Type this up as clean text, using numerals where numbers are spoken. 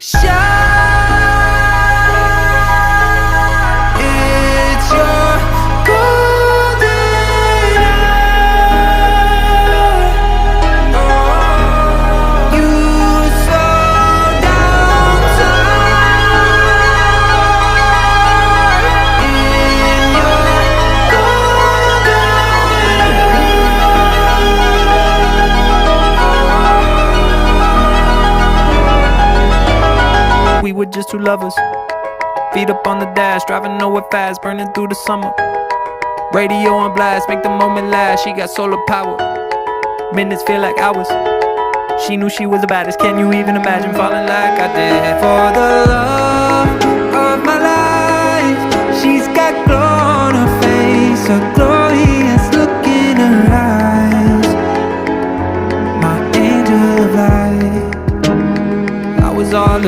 Shine, it's your golden hour. You slow down time in your golden hour. We were just two lovers, feet up on the dash, driving nowhere fast, burning through the summer. Radio on blast, make the moment last. She got solar power, minutes feel like hours. She knew she was the baddest. Can you even imagine falling like I did? For the love